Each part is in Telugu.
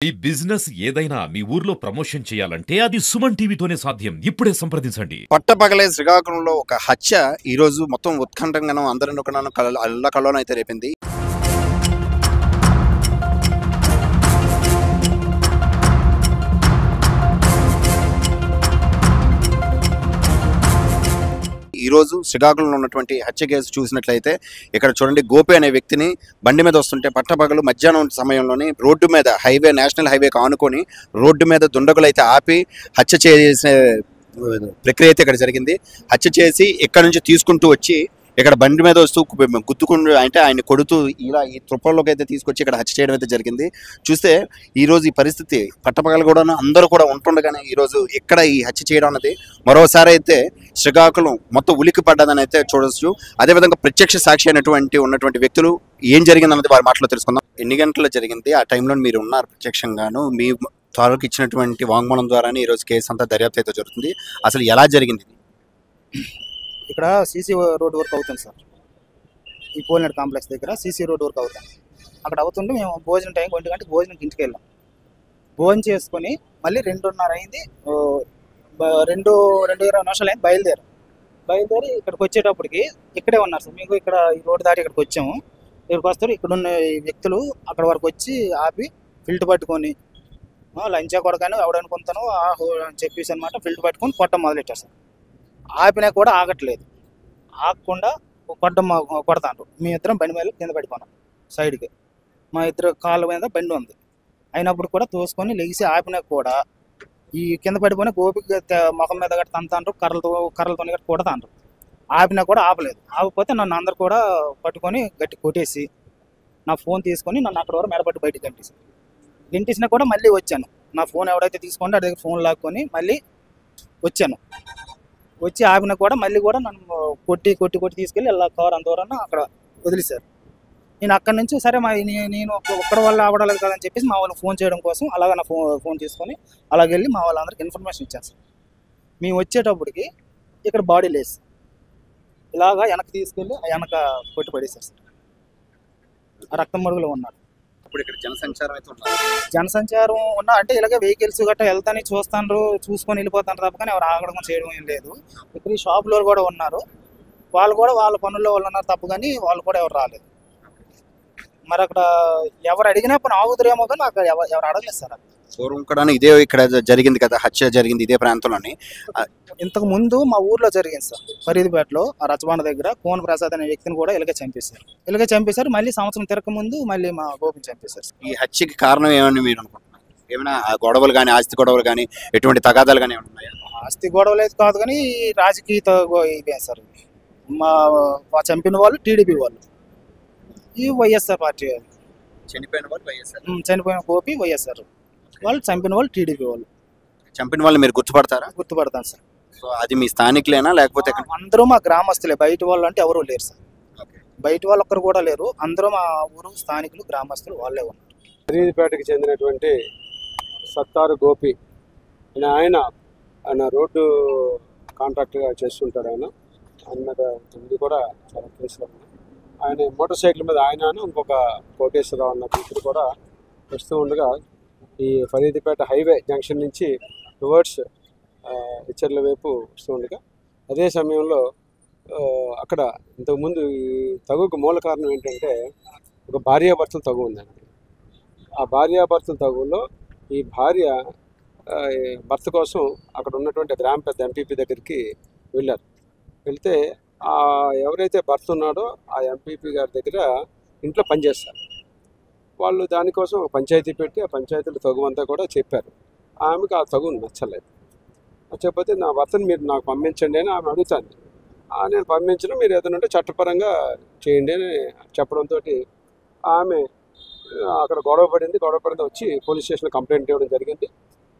ఈ బిజినెస్ ఏదైనా మీ ఊర్లో ప్రమోషన్ చేయాలంటే అది సుమన్ టీవీతోనే సాధ్యం. ఇప్పుడే సంప్రదించండి. పట్టపగలే శ్రీకాకుళంలో ఒక హత్య ఈ రోజు మొత్తం ఉత్కంఠంగాను అందరిని ఒక అల్లకల్లోన అయితే రేపింది. ఈ రోజు శ్రీకాకుళంలో ఉన్నటువంటి హత్య కేసు చూసినట్లయితే ఇక్కడ చూడండి, గోపి అనే వ్యక్తిని బండి మీద వస్తుంటే పట్టపగలు మధ్యాహ్నం సమయంలోని రోడ్డు మీద నేషనల్ హైవేకి ఆనుకొని రోడ్డు మీద దుండగులు అయితే ఆపి హత్య చేసే ప్రక్రియ అయితే ఇక్కడ జరిగింది. హత్య చేసి ఇక్కడ నుంచి తీసుకుంటూ వచ్చి ఇక్కడ బండి మీద వస్తూ గుద్దుకుంటూ అంటే ఆయన కొడుతూ ఇలా ఈ త్రుప్పల్లోకి అయితే తీసుకొచ్చి ఇక్కడ హత్య చేయడం అయితే జరిగింది. చూస్తే ఈరోజు ఈ పరిస్థితి పట్టపగలు కూడా అందరూ కూడా ఉంటుండగానే ఈరోజు ఇక్కడ ఈ హత్య చేయడం అనేది మరోసారి అయితే శ్రీకాకుళం మొత్తం ఉలిక్కి పడ్డదని అయితే చూడవచ్చు. అదేవిధంగా ప్రత్యక్ష సాక్షి ఉన్నటువంటి వ్యక్తులు ఏం జరిగిందన్నది వారి మాటలో తెలుసుకుందాం. ఎన్ని గంటల్లో జరిగింది, ఆ టైంలో మీరు ఉన్నారు ప్రత్యక్షంగాను, మీ తాలూకు ఇచ్చినటువంటి వాంగ్మూలం ద్వారానే ఈరోజు కేసు అంతా దర్యాప్తు అయితే జరుగుతుంది. అసలు ఎలా జరిగింది? ఇక్కడ సీసీ రోడ్ వర్క్ అవుతుంది సార్. ఈ పోలినెట్ కాంప్లెక్స్ దగ్గర సీసీ రోడ్ వర్క్ అవుతుంది. అక్కడ అవుతుంటే మేము భోజనం టైం 1 గంటకి భోజనంకి ఇంటికి వెళ్ళాం. భోజనం చేసుకొని మళ్ళీ 2:30 అయింది, 2:20 నిమిషాలు అయింది బయలుదేరి ఇక్కడికి వచ్చేటప్పటికి ఇక్కడే ఉన్నారు సార్. మీకు ఇక్కడ ఈ రోడ్డు దాటి ఇక్కడికి వచ్చాము. ఇక్కడికి వస్తారు, ఇక్కడ ఉన్న వ్యక్తులు అక్కడ వరకు వచ్చి ఆపి ఫిల్ట్ పట్టుకొని లంచా కొడకాను ఎవడనుకుంటాను అని చెప్పేసి అనమాట ఫిల్ట్ పట్టుకొని కొట్టడం మొదలెట్టారు సార్. ఆపినా కూడా ఆగట్లేదు, ఆగకుండా కొడతాండ్రు. మీ ఇద్దరం బండి మీద కింద పడిపోయినాం సైడ్కి. మా ఇద్దరు కాళ్ళ మీద బండి ఉంది, అయినప్పుడు కూడా తోసుకొని లెగిసి ఆపినా కూడా ఈ కింద పడిపోయిన గోపిక ముఖం మీద గట్ట తంతాండ్రు, కర్రలతో గట్ట కొడతాండ్రు. ఆపినా కూడా ఆపలేదు. ఆపకపోతే నన్ను అందరు కూడా పట్టుకొని గట్టి కొట్టేసి నా ఫోన్ తీసుకొని నన్ను అక్కడ వరకు మెడపట్టి బయటకు గంటేసినా కూడా మళ్ళీ వచ్చాను. నా ఫోన్ ఎవడైతే తీసుకుంటే అడి దగ్గర ఫోన్ లాక్కొని మళ్ళీ వచ్చాను. వచ్చి ఆపిన కూడా మళ్ళీ కూడా నన్ను కొట్టి తీసుకెళ్ళి ఇలా కారు అంతవరకు అక్కడ వదిలేశారు. నేను అక్కడి నుంచి సరే నేను ఒక్కడి వల్ల ఆవడలేదు కదని చెప్పేసి మా వాళ్ళకి ఫోన్ చేయడం కోసం అలాగ నా ఫోన్ తీసుకొని అలాగెళ్ళి మా వాళ్ళందరికీ ఇన్ఫర్మేషన్ ఇచ్చాను సార్. మేము వచ్చేటప్పటికి ఇక్కడ బాడీ లేస్ ఇలాగా వెనక్కి తీసుకెళ్ళి వెనక కొట్టి పడేశారు సార్. ఆ రక్తం మడుగులో ఉన్నాడు. ఇప్పుడు ఇక్కడ జనసంచారం అయితే ఉన్నారు. జనసంచారం ఉన్నా అంటే ఇలాగే వెహికల్స్ గట్రా వెళ్తాని చూసుకొని వెళ్ళిపోతాను తప్ప కానీ ఎవరు ఆగడం చేయడం ఏం లేదు. ఇక్కడ ఈ షాపులో కూడా ఉన్నారు, వాళ్ళు కూడా వాళ్ళ పనుల్లో వాళ్ళు ఉన్నారు తప్ప కానీ వాళ్ళు కూడా ఎవరు రాలేదు. మరి అక్కడ ఎవరు అడిగినా పని ఆగుతురేమో కానీ నాకు ఎవరు అడగలేదు సార్. పూర్వం కూడా ఇదే ఇక్కడ జరిగింది కదా, హత్య జరిగింది ఇదే ప్రాంతంలోని. ఇంతకు ముందు మా ఊర్లో జరిగింది సార్, ఫరీదుపేటలో ఆ రచబండ దగ్గర కోన ప్రసాద్ అనే వ్యక్తిని కూడా ఇలాగే చంపేశారు. మళ్ళీ సంవత్సరం తిరక ముందు మళ్ళీ మా గోపిని చంపేశారు. ఈ హత్యకి కారణం ఏమని మీరు అనుకుంటున్నారు? ఏమైనా గొడవలు కానీ, ఆస్తి గొడవలు కానీ, ఎటువంటి తగాదాలు కానీ ఏమైనా ఉన్నాయా? ఆస్తి గొడవలు అయితే కాదు కానీ రాజకీయ ఇదే సార్. మా చంపిన వాళ్ళు టీడీపీ వాళ్ళు, ఈ వైఎస్ఆర్ పార్టీ. చనిపోయిన గోపి వైఎస్ఆర్ వాళ్ళు, చంపిన వాళ్ళు టీడీపీ వాళ్ళు. చంపిన వాళ్ళు మీరు గుర్తుపడతారా? గుర్తుపడతాను సార్. సో అది మీ స్థానికులేనా లేకపోతే? అందరూ మా గ్రామస్తులే, బయట వాళ్ళు అంటే ఎవరు లేరు సార్. బయట వాళ్ళు ఒక్కరు కూడా లేరు, అందరూ మా ఊరు స్థానికులు గ్రామస్తులు వాళ్ళే ఉన్నారు. ఫరీదుపేటకి చెందినటువంటి సత్తారు గోపి అనే ఆయన రోడ్డు కాంట్రాక్ట్గా చేస్తుంటాడు. ఆయన మీద ఇది కూడా చాలా కేసులు ఉన్నాయి. ఆయన మోటార్ సైకిల్ మీద ఆయన ఇంకొక కోటేశ్వరరావు అన్న వ్యక్తులు కూడా వస్తూ ఉండగా ఈ ఫరీదుపేట హైవే జంక్షన్ నుంచి టువర్డ్స్ హెచ్చర్ల వైపు వస్తూ ఉండగా అదే సమయంలో అక్కడ ఇంతకుముందు ఈ తగుకు మూల కారణం ఏంటంటే ఒక భార్యాభర్తల తగు ఉందండి. ఆ భార్యాభర్తల తగులో ఈ భార్య భర్త కోసం అక్కడ ఉన్నటువంటి గ్రామ పెద్ద ఎంపీపీ దగ్గరికి వెళ్ళారు. వెళ్తే ఎవరైతే భర్త ఉన్నాడో ఆ ఎంపీపీ గారి దగ్గర ఇంట్లో పనిచేస్తారు. వాళ్ళు దానికోసం పంచాయతీ పెట్టి ఆ పంచాయతీలో తగు అంతా కూడా చెప్పారు. ఆమెకు ఆ తగు నచ్చలేదు. చెప్పకపోతే నా భర్తను మీరు నాకు పంపించండి అని ఆమె అడుగుతాను. నేను పంపించను, మీరు ఏదైనా చట్టపరంగా చేయండి అని చెప్పడంతో ఆమె అక్కడ గొడవ పడింది వచ్చి పోలీస్ స్టేషన్లో కంప్లైంట్ ఇవ్వడం జరిగింది.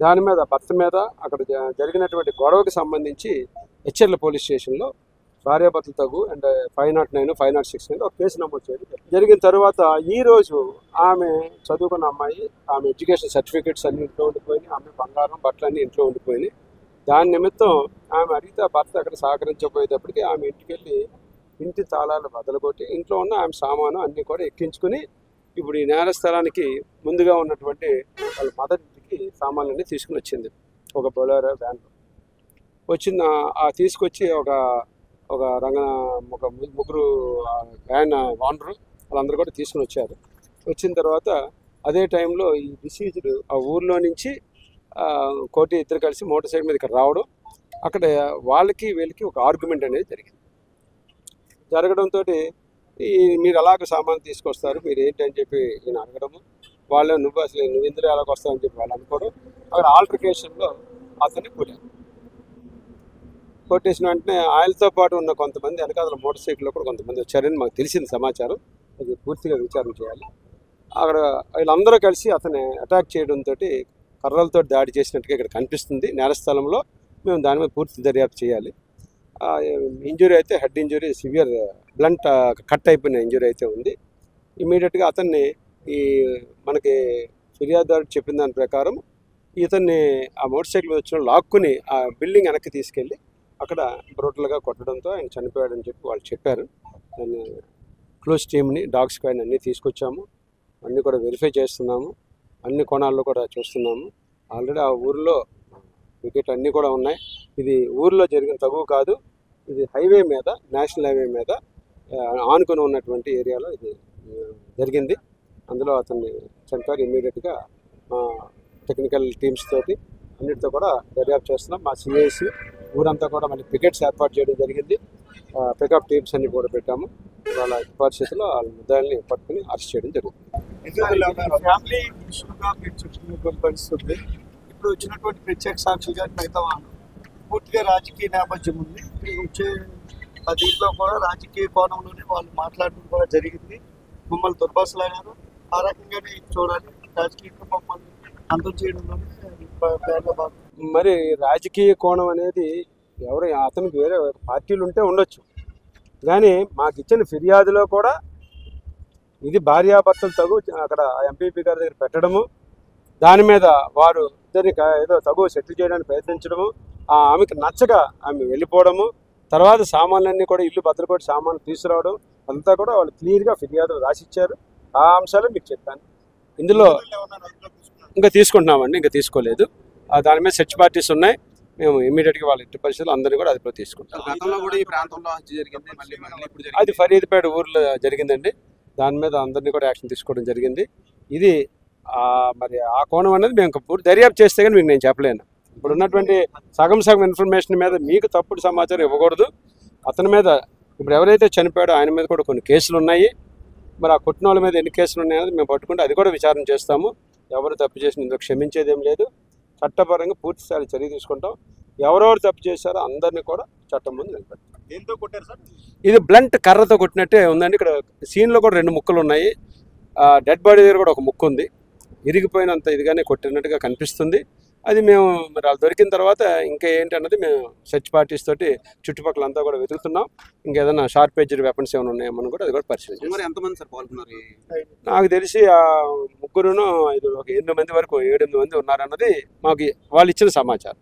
దాని మీద భర్త మీద అక్కడ జరిగినటువంటి గొడవకి సంబంధించి హెచ్చర్ల పోలీస్ స్టేషన్లో భార్యాభర్తల తగు అండ్ 509, 506 ఒక కేసు నమోదు చేయడం జరిగిన తర్వాత ఈరోజు ఆమె చదువుకున్న అమ్మాయి, ఆమె ఎడ్యుకేషన్ సర్టిఫికేట్స్ అన్ని ఇంట్లో ఉండిపోయినాయి, ఆమె బంగారం బట్టలన్నీ ఇంట్లో ఉండిపోయినాయి. దాని నిమిత్తం ఆమె అడిగితే భర్త అక్కడ సహకరించబోయేటప్పటికి ఆమె ఇంటికి వెళ్ళి ఇంటి తాళాలు బదలగొట్టి ఇంట్లో ఉన్న ఆమె సామాను అన్నీ కూడా ఎక్కించుకుని ఇప్పుడు ఈ నేర స్థలానికి ముందుగా ఉన్నటువంటి వాళ్ళ మదర్ ఇంటికి సామాన్లన్నీ తీసుకుని వచ్చింది ఒక బొలెరో వ్యాన్ వచ్చిన తీసుకొచ్చి ఒక ముగ్గురు వ్యాన్ ఓనరు వాళ్ళందరూ కూడా తీసుకుని వచ్చారు. వచ్చిన తర్వాత అదే టైంలో ఈ డిసీజ్డ్ ఆ ఊర్లో నుంచి కోటి ఇద్దరు కలిసి మోటార్ సైకిల్ మీద ఇక్కడ రావడం, అక్కడ వాళ్ళకి వీళ్ళకి ఒక ఆర్గ్యుమెంట్ అనేది జరిగింది. జరగడంతో మీరు అలాగ సామాన్ తీసుకొస్తారు, మీరు ఏంటి అని చెప్పి నేను అడగడము, వాళ్ళు నువ్వు ఇందులో ఎలాగ వస్తావని చెప్పి వాళ్ళు అనుకోవడం, అక్కడ ఆల్టర్కేషన్లో అతన్ని కొట్టేసిన వెంటనే ఆయనతో పాటు ఉన్న కొంతమంది వెనకాల మోటార్ సైకిల్లో కూడా కొంతమంది వచ్చారని మాకు తెలిసింది సమాచారం. అది పూర్తిగా విచారణ చేయాలి. అక్కడ వీళ్ళందరూ కలిసి అతన్ని అటాక్ చేయడంతో కర్రలతో దాడి చేసినట్టుగా ఇక్కడ కనిపిస్తుంది నేరస్థలంలో. మేము దాని మీద పూర్తి దర్యాప్తు చేయాలి. ఇంజురీ అయితే head injury, severe blunt cut అయిపోయిన ఇంజురీ అయితే ఉంది. ఇమీడియట్గా అతన్ని మనకి ఫిర్యాదుదారు చెప్పిన దాని ప్రకారం ఇతన్ని ఆ మోటార్ సైకిల్ వచ్చిన లాక్కుని ఆ బిల్డింగ్ వెనక్కి తీసుకెళ్ళి అక్కడ బ్రూటల్గా కొట్టడంతో ఆయన చనిపోయాడని చెప్పి వాళ్ళు చెప్పారు. దాన్ని క్లోజ్ టీమ్ని, డాగ్ స్క్వాడ్ని అన్నీ తీసుకొచ్చాము. అన్నీ కూడా వెరిఫై చేస్తున్నాము. అన్ని కోణాల్లో కూడా చూస్తున్నాము. ఆల్రెడీ ఆ ఊరిలో వికెట్ అన్నీ కూడా ఉన్నాయి. ఇది ఊరిలో జరిగిన తగువ కాదు, ఇది హైవే మీద, నేషనల్ హైవే మీద ఆనుకొని ఉన్నటువంటి ఏరియాలో ఇది జరిగింది. అందులో అతన్ని చంపారు. ఇమ్మీడియట్గా మా టెక్నికల్ టీమ్స్ తోటి అన్నిటితో కూడా దర్యాప్తు చేస్తున్నాం. మా సిఐసి ఊరంతా కూడా మళ్ళీ పికెట్స్ ఏర్పాటు చేయడం జరిగింది. పికప్ టీమ్స్ అన్ని కూడా పెట్టాము. వాళ్ళ పరిస్థితుల్లో వాళ్ళ ముద్దాయిల్ని పట్టుకుని అరెస్ట్ చేయడం జరుగుతుంది. ఫ్యామిలీ ఇష్యూగా మీరు చెప్తున్నటువంటి పరిస్థితి ఇప్పుడు వచ్చినటువంటి ప్రత్యేక సాక్షులు కానీ మిగతా వాళ్ళు పూర్తిగా రాజకీయ నేపథ్యం ఉంది. వచ్చే దీంట్లో కూడా రాజకీయ కోణంలోనే వాళ్ళు మాట్లాడడం కూడా జరిగింది. మమ్మల్ని దుర్భాషలాడారు. ఆ రకంగానే చూడాలి. రాజకీయంగా మమ్మల్ని అంతం చేయడంలోనే మరి రాజకీయ కోణం అనేది ఎవరు అతనికి వేరే పార్టీలు ఉంటే ఉండొచ్చు, కానీ మాకు ఇచ్చిన ఫిర్యాదులో కూడా ఇది భార్యాభర్తలు తగు అక్కడ ఎంపీపీ గారి దగ్గర పెట్టడము, దాని మీద వారు ఇద్దరిని ఏదో తగు సెటిల్ చేయడానికి ప్రయత్నించడము, ఆమెకి నచ్చగా ఆమె వెళ్ళిపోవడము, తర్వాత సామాన్లన్నీ కూడా ఇల్లు భద్రపడి సామాన్లు తీసుకురావడం అంతా కూడా వాళ్ళు క్లియర్గా ఫిర్యాదు రాసిచ్చారు. ఆ అంశాలు మీకు చెప్పాను. ఇందులో ఇంకా తీసుకుంటున్నామండి, ఇంకా తీసుకోలేదు. దాని మీద సెర్చ్ పార్టీస్ ఉన్నాయి. మేము ఇమీడియట్గా వాళ్ళ ఇంటి పరిస్థితులు అందరినీ కూడా అదుపులో తీసుకుంటాం. అది ఫరీద్పేట ఊర్లో జరిగిందండి. దాని మీద అందరినీ కూడా యాక్షన్ తీసుకోవడం జరిగింది. ఇది మరి ఆ కోణం అనేది మేము పూర్తి దర్యాప్తు చేస్తే కానీ మీకు నేను చెప్పలేను. ఇప్పుడు ఉన్నటువంటి సగం ఇన్ఫర్మేషన్ మీద మీకు తప్పుడు సమాచారం ఇవ్వకూడదు. అతని మీద ఇప్పుడు ఎవరైతే చనిపోయాడో ఆయన మీద కూడా కొన్ని కేసులు ఉన్నాయి. మరి ఆ కొట్టిన వాళ్ళ మీద ఎన్ని కేసులు ఉన్నాయనేది మేము పట్టుకుంటే అది కూడా విచారణ చేస్తాము. ఎవరు తప్పు చేసిన ఇందులో క్షమించేదేం లేదు. చట్టపరంగా పూర్తి స్థాయి చర్య తీసుకుంటాం. ఎవరెవరు తప్పు చేశారో అందరినీ కూడా చట్టం ముందు నిలబెడతాం. ఇది బ్లంట్ కర్రతో కొట్టినట్టే ఉందండి. ఇక్కడ సీన్లో కూడా 2 ముక్కలు ఉన్నాయి. డెడ్ బాడీ దగ్గర కూడా ఒక ముక్క ఉంది. ఇరిగిపోయినంత ఇదిగానే కొట్టినట్టుగా కనిపిస్తుంది. అది మేము మరి వాళ్ళు దొరికిన తర్వాత ఇంకా ఏంటన్నది మేము సెర్చ్ పార్టీస్ తోటి చుట్టుపక్కల అంతా కూడా వెతుకుతున్నాం. ఇంకేదైనా షార్ప్ ఎడ్జ్డ్ వెపన్స్ ఏమైనా ఉన్నాయేమో కూడా అది కూడా పరిశీలించాం. ఎంతమంది సార్ పాల్గొన్నారు? నాకు తెలిసి ఆ ముగ్గురును 8 మంది వరకు 7-8 మంది ఉన్నారన్నది మాకు వాళ్ళు ఇచ్చిన సమాచారం.